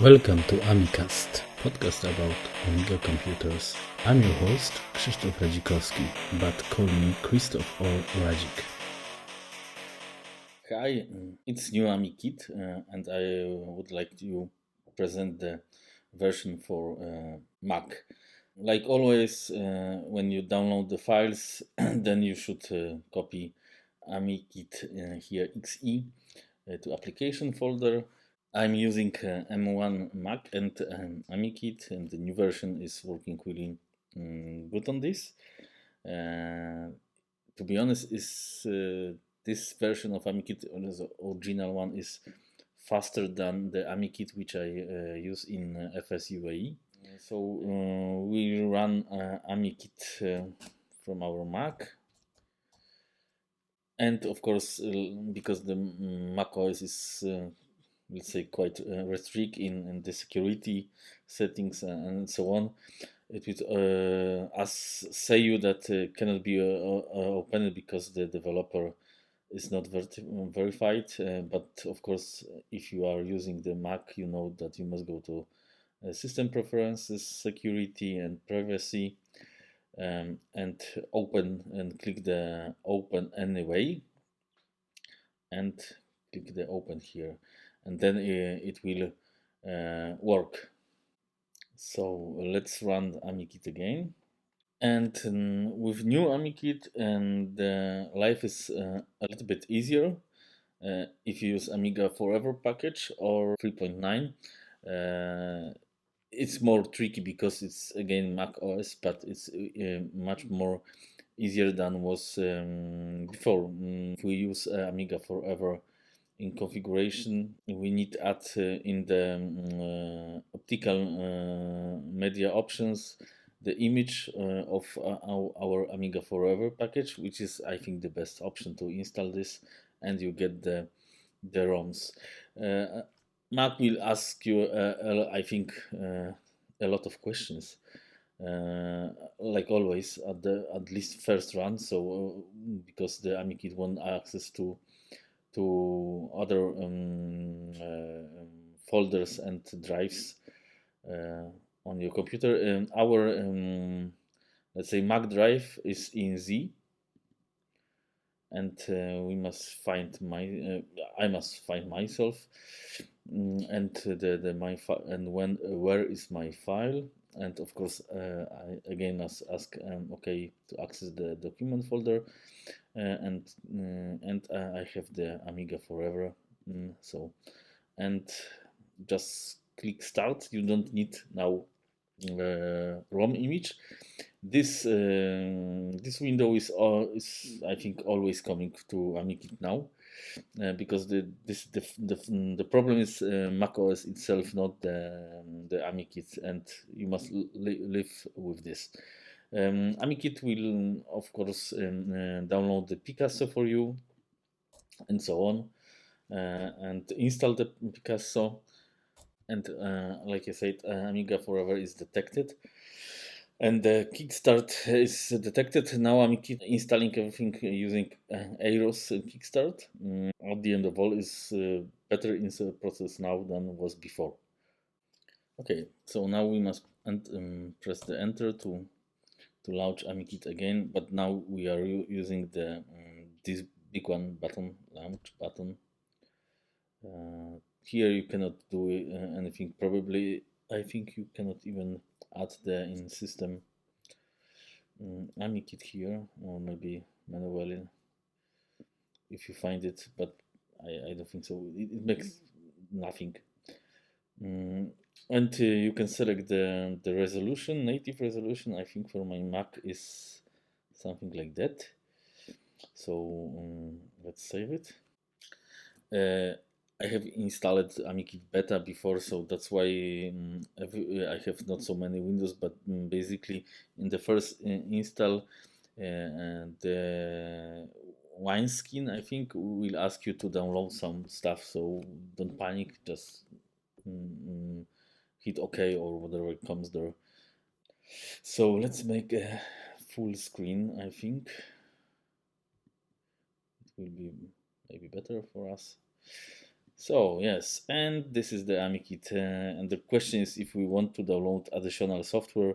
Welcome to AmiCast, podcast about Amiga computers. I'm your host, Krzysztof Radzikowski, but call me Krzysztof or Radzik. Hi, it's new AmiKit, and I would like to present the version for Mac. Like always, when you download the files, then you should copy AmiKit here XE to application folder. I'm using M1 Mac and AmiKit, and the new version is working really good on this. To be honest, this version of AmiKit, the original one, is faster than the AmiKit which I use in FS-UAE. So we run AmiKit from our Mac, and of course, because the Mac OS is let's say quite restrict in the security settings and so on, it would say you that cannot be opened because the developer is not verified. But of course, if you are using the Mac, you know that you must go to system preferences, security, and privacy, and open and click the open anyway, and click the open here, and then it will work. So let's run AmiKit again. And with new AmiKit, and life is a little bit easier if you use AmigaForever package or 3.9. It's more tricky because it's again Mac OS, but it's much more easier than was before. If we use AmigaForever in configuration, we need to add in the optical media options the image of our AmigaForever package, which is, I think, the best option to install this, and you get the ROMs. Mac will ask you, I think, a lot of questions, like always at least first run. So because the AmiKit won't access to other folders and drives on your computer. Our let's say Mac drive is in Z, and we must find I must find myself, and the my and where is my file, and of course I again must ask okay to access the document folder, and I have the AmigaForever, so, and just click start. You don't need now ROM image. This window is I think always coming to AmiKit now, because the problem is macOS itself, not the AmiKit, and you must live with this. AmiKit will of course download the Picasso for you, and so on, and install the Picasso. And like I said, AmigaForever is detected, and the kickstart is detected. Now I'm installing everything using Aeros kickstart. At the end of all, is better in the process now than was before. Okay, so now we must press the enter to launch AmiKit again, but now we are using the this big one button, launch button. Here you cannot do anything. Probably, I think you cannot even add the in system AmiKit here, or maybe manually if you find it, but I don't think so. It makes nothing. And you can select the resolution, native resolution. I think for my Mac is something like that. So let's save it. I have installed AmiKit beta before, so that's why I have not so many windows, but basically in the first install, the wineskin, I think, will ask you to download some stuff, so don't panic, just hit OK or whatever comes there. So let's make a full screen. I think it will be maybe better for us. So yes, and this is the AmiKit, and the question is if we want to download additional software.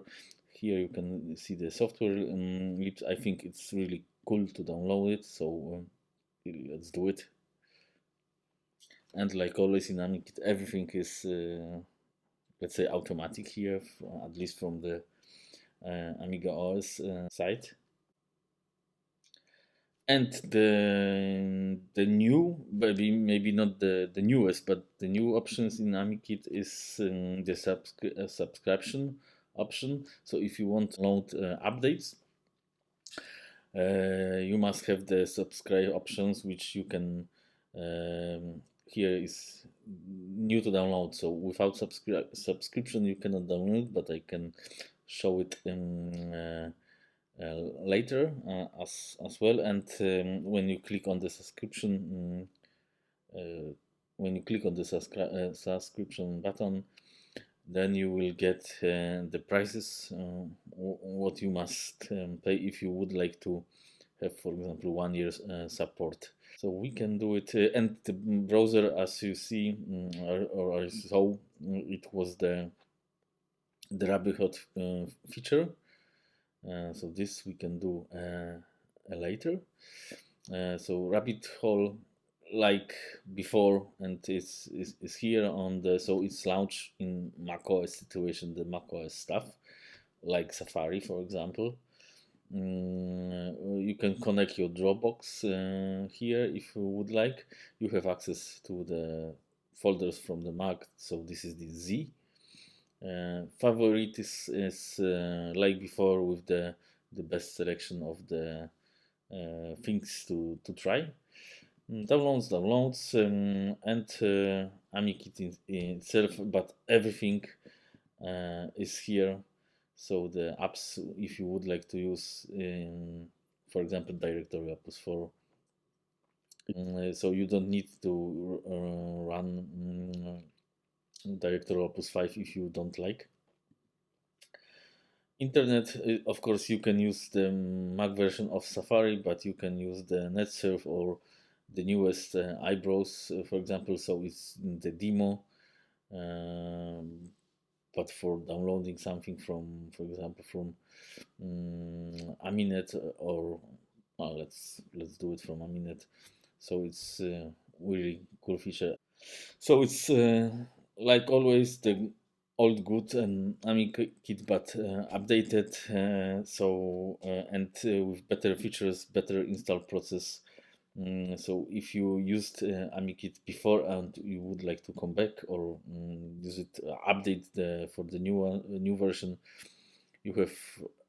Here you can see the software lips. I think it's really cool to download it, so let's do it. And like always in AmiKit, everything is let's say automatic here, at least from the Amiga OS side. And the new, maybe not the newest, but the new options in AmiKit is the subscription option. So if you want to load updates, you must have the subscribe options, which you can here is new to download. So without subscription, you cannot download, but I can show it in. Later as well. And when you click on the subscription, when you click on the subscription button, then you will get the prices, what you must pay if you would like to have, for example, 1 year support. So we can do it, and the browser, as you see, or I saw, it was the rabbit hole feature. So this we can do later. So rabbit hole like before, and is here on the, so it's launched in macOS situation, the macOS stuff like Safari, for example. You can connect your Dropbox here if you would like. You have access to the folders from the Mac. So this is the Z. Favorite is like before, with the best selection of the things to try. Downloads, and AmiKit in itself, but everything is here. So the apps, if you would like to use, for example, directory Opus 4, so you don't need to run directory Opus 5 if you don't like. Internet, of course, you can use the Mac version of Safari, but you can use the NetSurf or the newest iBrowse, for example. So it's the demo, but for downloading something from, for example, from Aminet, or well, let's do it from Aminet. So it's really cool feature. So it's like always the old good AmiKit, but updated. And with better features, better install process. So if you used AmiKit before and you would like to come back or use it, update for the new version, you have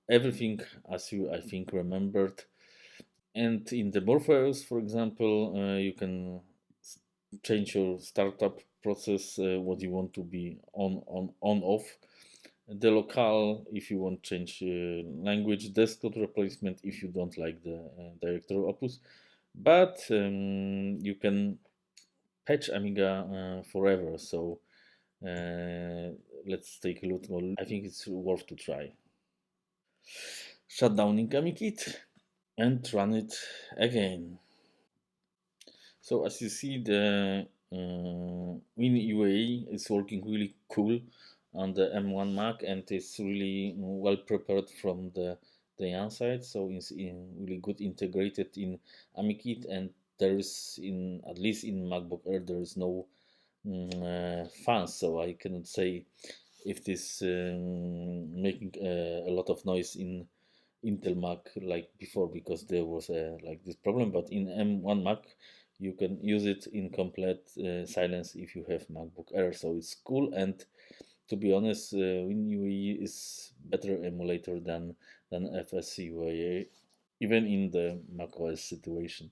everything as you, I think, remembered. And in the Morpheus, for example, you can change your startup process, what you want to be on off. The locale, if you want to change language, desktop replacement if you don't like the directory Opus, but you can patch Amiga forever. So let's take a look. I think it's worth to try. Shut down AmiKit and run it again. So as you see, the WinUAE is working really cool on the M1 Mac, and it's really well prepared from the inside. So it's really good integrated in AmiKit, and there is, in at least in MacBook Air, there is no fans. So I cannot say if this making a lot of noise in Intel Mac like before, because there was like this problem. But in M1 Mac, you can use it in complete silence if you have MacBook Air. So it's cool, and to be honest, WinUAE is better emulator than FS-UAE, even in the macOS situation.